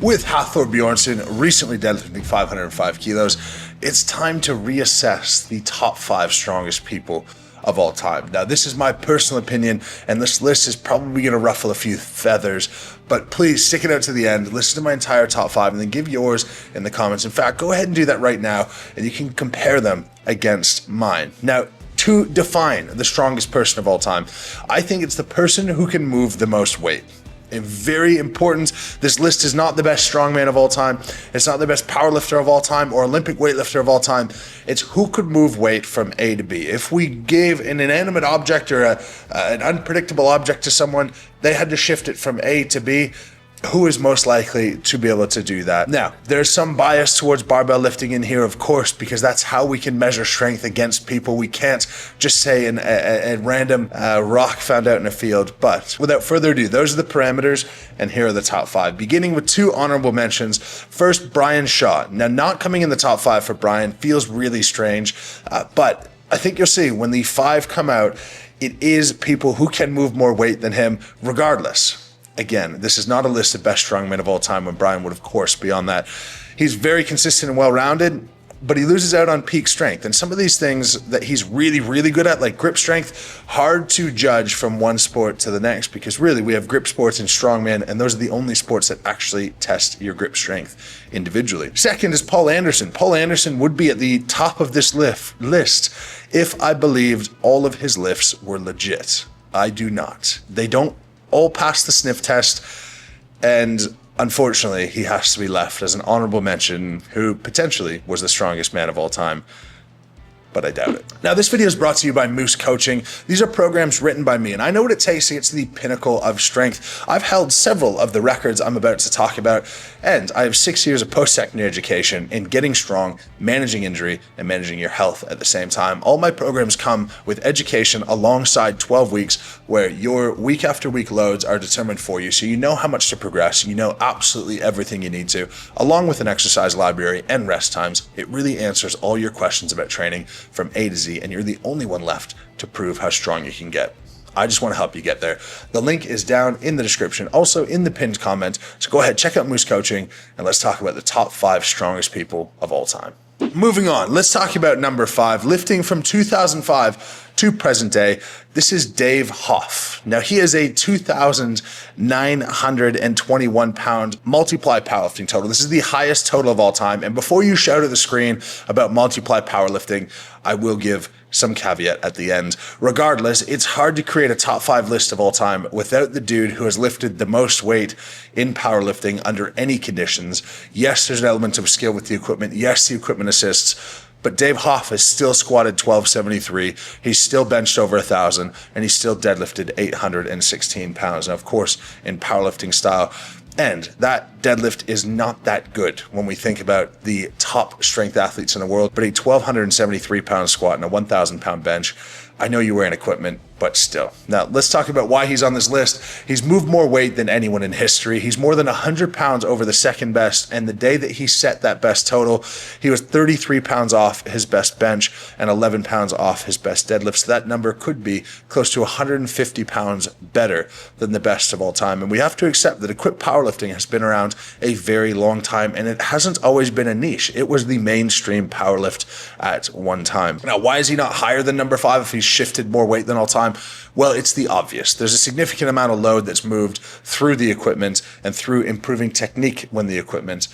With Hafþór Björnsson recently deadlifting 505 kilos, it's time to reassess the top 5 strongest people of all time. Now, this is my personal opinion, and this list is probably going to ruffle a few feathers, but please stick it out to the end, listen to my entire top 5, and then give yours in the comments. In fact, go ahead and do that right now, and you can compare them against mine. Now, to define the strongest person of all time, I think it's the person who can move the most weight. Very important. This list is not the best strongman of all time. It's not the best powerlifter of all time or Olympic weightlifter of all time. It's who could move weight from A to B. If we gave an inanimate object or an unpredictable object to someone, they had to shift it from A to B. Who is most likely to be able to do that? Now, there's some bias towards barbell lifting in here, of course, because that's how we can measure strength against people. We can't just say a random rock found out in a field. But without further ado, those are the parameters, and here are the top 5. Beginning with 2 honorable mentions. First, Brian Shaw. Now, not coming in the top 5 for Brian feels really strange, but I think you'll see when the 5 come out, it is people who can move more weight than him regardless. Again, this is not a list of best strongmen of all time when Brian would, of course, be on that. He's very consistent and well-rounded, but he loses out on peak strength. And some of these things that he's really, really good at, like grip strength, hard to judge from one sport to the next, because really we have grip sports and strongman, and those are the only sports that actually test your grip strength individually. Second is Paul Anderson. Paul Anderson would be at the top of this list if I believed all of his lifts were legit. I do not. They don't all pass the sniff test, and unfortunately he has to be left as an honorable mention who potentially was the strongest man of all time, but I doubt it. Now, this video is brought to you by Moose Coaching. These are programs written by me, and I know what it takes to get to the pinnacle of strength. I've held several of the records I'm about to talk about, and I have 6 years of post-secondary education in getting strong, managing injury, and managing your health at the same time. All my programs come with education alongside 12 weeks where your week after week loads are determined for you, so you know how much to progress, you know absolutely everything you need to, along with an exercise library and rest times. It really answers all your questions about training from A to Z, and you're the only one left to prove how strong you can get. I just want to help you get there. The link is down in the description, also in the pinned comment. So go ahead, check out Moose Coaching, and let's talk about the top 5 strongest people of all time. Moving on, let's talk about number 5, lifting from 2005 to present day. This is Dave Hoff. Now, he is a 2,921 pound multiply powerlifting total. This is the highest total of all time. And before you shout at the screen about multiply powerlifting, I will give some caveat at the end. Regardless, it's hard to create a top 5 list of all time without the dude who has lifted the most weight in powerlifting under any conditions. Yes, there's an element of skill with the equipment. Yes, the equipment assists. But Dave Hoff has still squatted 1273, he's still benched over 1,000, and he's still deadlifted 816 pounds. Now, of course, in powerlifting style. And that deadlift is not that good when we think about the top strength athletes in the world, but a 1,273 pound squat and a 1,000 pound bench. I know you're wearing equipment, but still. Now, let's talk about why he's on this list. He's moved more weight than anyone in history. He's more than 100 pounds over the second best, and the day that he set that best total, he was 33 pounds off his best bench and 11 pounds off his best deadlift. So that number could be close to 150 pounds better than the best of all time. And we have to accept that equipped powerlifting has been around a very long time, and it hasn't always been a niche. It was the mainstream powerlift at one time. Now, why is he not higher than number 5 if he's shifted more weight than all time? Well, it's the obvious. There's a significant amount of load that's moved through the equipment and through improving technique when the equipment.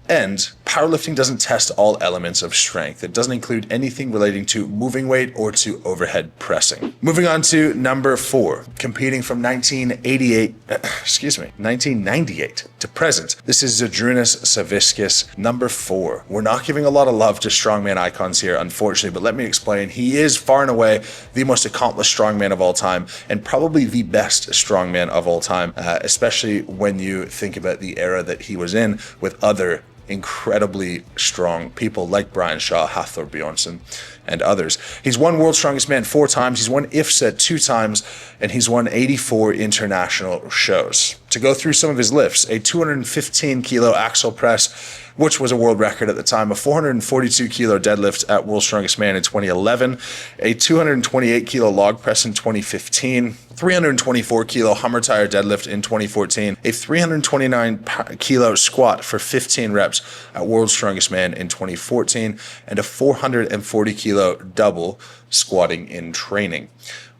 And powerlifting doesn't test all elements of strength. It doesn't include anything relating to moving weight or to overhead pressing. Moving on to number 4, competing from 1998 to present. This is Žydrūnas Savickas, number 4. We're not giving a lot of love to strongman icons here, unfortunately, but let me explain. He is far and away the most accomplished strongman of all time, and probably the best strongman of all time, especially when you think about the era that he was in with other incredibly strong people like Brian Shaw, Hafþór Björnsson, and others. He's won World's Strongest Man 4 times, he's won IFSA 2 times, and he's won 84 international shows. to go through some of his lifts: a 215 kilo axle press, which was a world record at the time, a 442 kilo deadlift at World's Strongest Man in 2011, a 228 kilo log press in 2015, 324 kilo Hummer tire deadlift in 2014, a 329 kilo squat for 15 reps at World's Strongest Man in 2014, and a 440 kilo double squatting in training.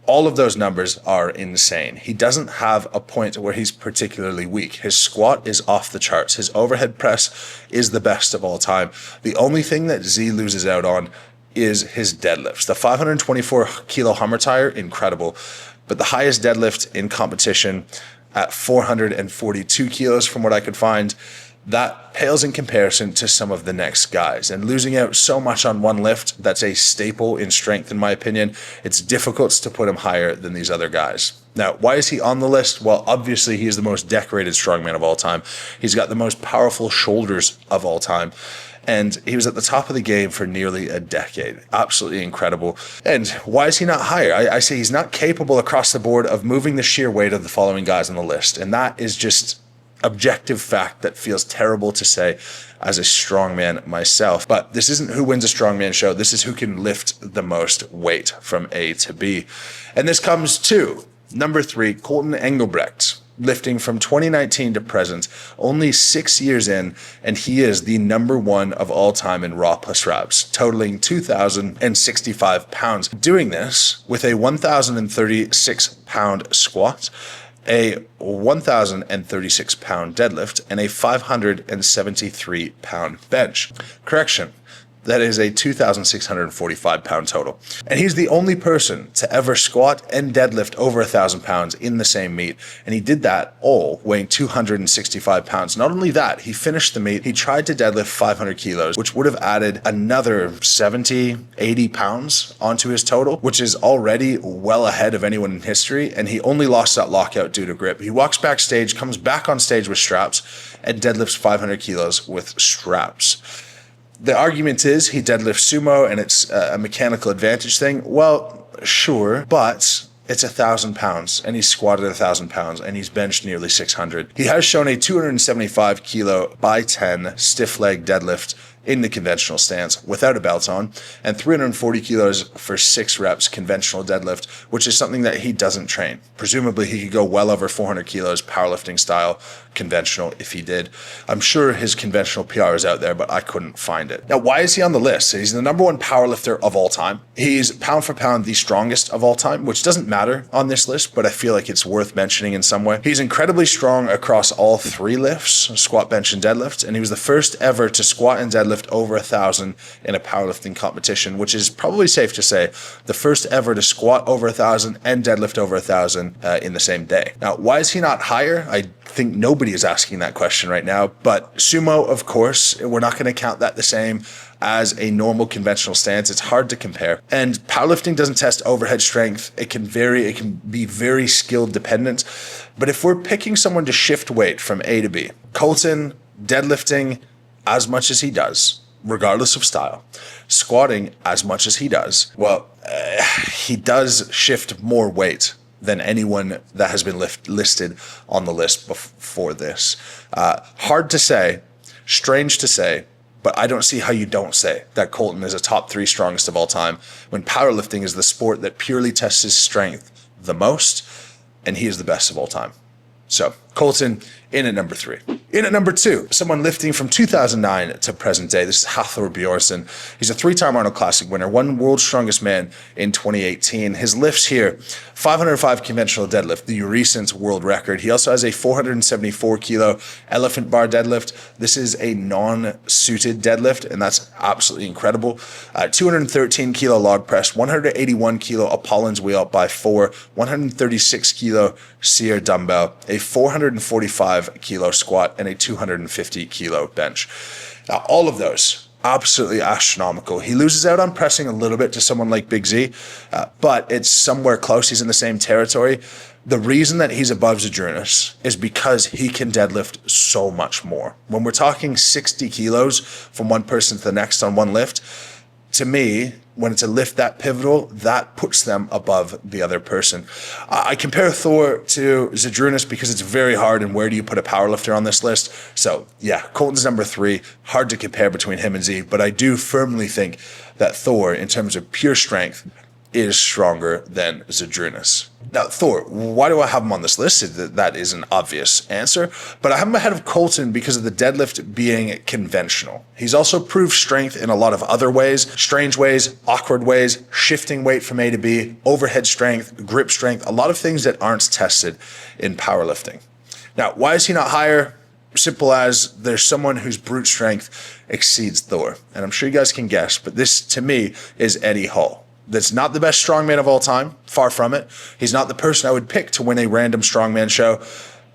All of those numbers are insane. He doesn't have a point where he's particularly weak. His squat is off the charts. His overhead press is the best of all time. The only thing that Z loses out on is his deadlifts. The 524 kilo Hummer tire, incredible. But the highest deadlift in competition at 442 kilos from what I could find, that pales in comparison to some of the next guys. And losing out so much on one lift, that's a staple in strength in my opinion. It's difficult to put him higher than these other guys. Now, why is he on the list? Well, obviously he is the most decorated strongman of all time. He's got the most powerful shoulders of all time. And he was at the top of the game for nearly a decade. Absolutely incredible. And why is he not higher? I say he's not capable across the board of moving the sheer weight of the following guys on the list. And that is just objective fact that feels terrible to say as a strongman myself. But this isn't who wins a strongman show. This is who can lift the most weight from A to B. And this comes to number 3, Colton Engelbrecht, lifting from 2019 to present, only 6 years in, and he is the number 1 of all time in raw plus reps, totaling 2,065 pounds. Doing this with a 1,036 pound squat, a 1,036 pound deadlift, and a 573 pound bench. Correction, that is a 2,645 pound total. And he's the only person to ever squat and deadlift over 1,000 pounds in the same meet. And he did that all weighing 265 pounds. Not only that, he finished the meet, he tried to deadlift 500 kilos, which would have added another 70, 80 pounds onto his total, which is already well ahead of anyone in history. And he only lost that lockout due to grip. He walks backstage, comes back on stage with straps, and deadlifts 500 kilos with straps. The argument is he deadlifts sumo and it's a mechanical advantage thing. Well, sure, but it's 1,000 pounds and he's squatted 1,000 pounds and he's benched nearly 600. He has shown a 275 kilo by 10 stiff leg deadlift in the conventional stance without a belt on, and 340 kilos for 6 reps conventional deadlift, which is something that he doesn't train. Presumably he could go well over 400 kilos powerlifting style conventional if he did. I'm sure his conventional PR is out there, but I couldn't find it. Now, why is he on the list? He's the number 1 powerlifter of all time. He's pound for pound the strongest of all time, which doesn't matter on this list, but I feel like it's worth mentioning in some way. He's incredibly strong across all 3 lifts, squat, bench, and deadlift, and he was the first ever to squat and deadlift over 1,000 in a powerlifting competition, which is probably safe to say the first ever to squat over 1,000 and deadlift over 1,000 in the same day. Now, why is he not higher? I think nobody is asking that question right now, but sumo, of course, we're not going to count that the same as a normal conventional stance. It's hard to compare. And powerlifting doesn't test overhead strength. It can vary. It can be very skill dependent. But if we're picking someone to shift weight from A to B, Colton deadlifting as much as he does, regardless of style, squatting as much as he does, well, he does shift more weight than anyone that has been listed on the list before this. Hard to say, strange to say, but I don't see how you don't say that Colton is a top 3 strongest of all time when powerlifting is the sport that purely tests his strength the most, and he is the best of all time. So Colton in at number 3. In at number 2, someone lifting from 2009 to present day. This is Hafþór Björnsson. He's a 3-time Arnold Classic winner, won World's Strongest Man in 2018. His lifts here, 505 conventional deadlift, the recent world record. He also has a 474 kilo elephant bar deadlift. This is a non-suited deadlift, and that's absolutely incredible. 213 kilo log press, 181 kilo Apollon's wheel by 4, 136 kilo sear dumbbell, a 445 kilo squat, and a 250 kilo bench. Now, all of those absolutely astronomical. He loses out on pressing a little bit to someone like Big Z, but it's somewhere close. He's in the same territory. The reason that he's above Žydrūnas is because he can deadlift so much more. When we're talking 60 kilos from one person to the next on one lift, to me, when it's a lift that pivotal, that puts them above the other person. I compare Thor to Žydrūnas because it's very hard, and where do you put a powerlifter on this list? So yeah, Colton's number 3, hard to compare between him and Z, but I do firmly think that Thor, in terms of pure strength, is stronger than Žydrūnas. Now, Thor, why do I have him on this list? That is an obvious answer, but I have him ahead of Colton because of the deadlift being conventional. He's also proved strength in a lot of other ways, strange ways, awkward ways, shifting weight from A to B, overhead strength, grip strength, a lot of things that aren't tested in powerlifting. Now, why is he not higher? Simple as there's someone whose brute strength exceeds Thor, and I'm sure you guys can guess, but this, to me, is Eddie Hall. That's not the best strongman of all time, far from it. He's not the person I would pick to win a random strongman show,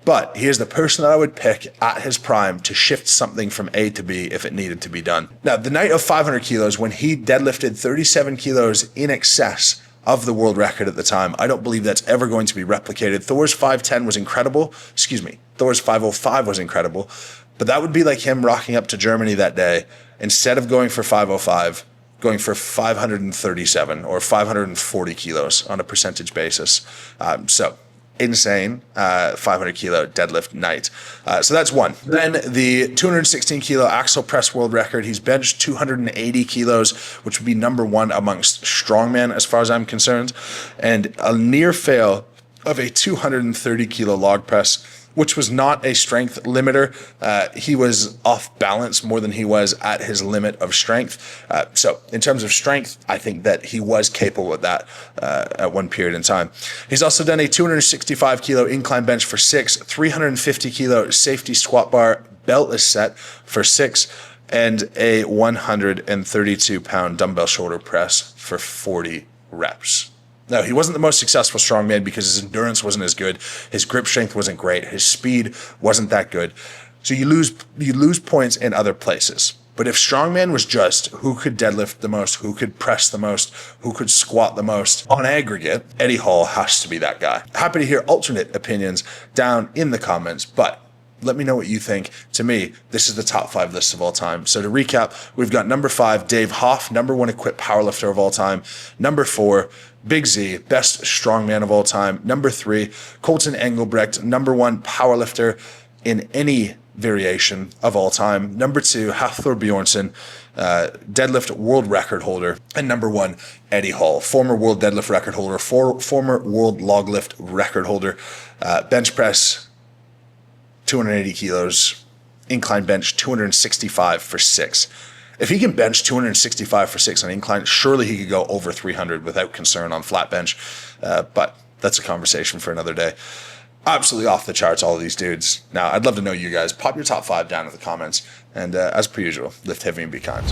but he is the person that I would pick at his prime to shift something from A to B if it needed to be done. Now, the night of 500 kilos, when he deadlifted 37 kilos in excess of the world record at the time, I don't believe that's ever going to be replicated. Thor's 510 was incredible. Thor's 505 was incredible, but that would be like him rocking up to Germany that day, instead of going for 505, going for 537 or 540 kilos on a percentage basis. So insane 500 kilo deadlift night. So that's one. Then the 216 kilo axle press world record. He's benched 280 kilos, which would be number 1 amongst strongman as far as I'm concerned. And a near fail of a 230 kilo log press, which was not a strength limiter. He was off balance more than he was at his limit of strength. So in terms of strength, I think that he was capable of that at one period in time. He's also done a 265 kilo incline bench for 6, 350 kilo safety squat bar beltless set for 6, and a 132 pound dumbbell shoulder press for 40 reps. Now, he wasn't the most successful strongman because his endurance wasn't as good, his grip strength wasn't great, his speed wasn't that good. So you lose points in other places. But if strongman was just who could deadlift the most, who could press the most, who could squat the most, on aggregate, Eddie Hall has to be that guy. Happy to hear alternate opinions down in the comments, but let me know what you think. To me, this is the top 5 list of all time. So to recap, we've got number 5, Dave Hoff, number 1 equipped powerlifter of all time. Number 4, Big Z, best strongman of all time. Number 3, Colton Engelbrecht, number 1 powerlifter in any variation of all time. Number 2, Hafþór Björnsson, deadlift world record holder. And number 1, Eddie Hall, former world deadlift record holder, former world log lift record holder, bench press 280 kilos, incline bench 265 for 6. If he can bench 265 for 6 on incline, surely he could go over 300 without concern on flat bench. But that's a conversation for another day. Absolutely off the charts, all of these dudes. Now, I'd love to know you guys. Pop your top 5 down in the comments. And as per usual, lift heavy and be kind.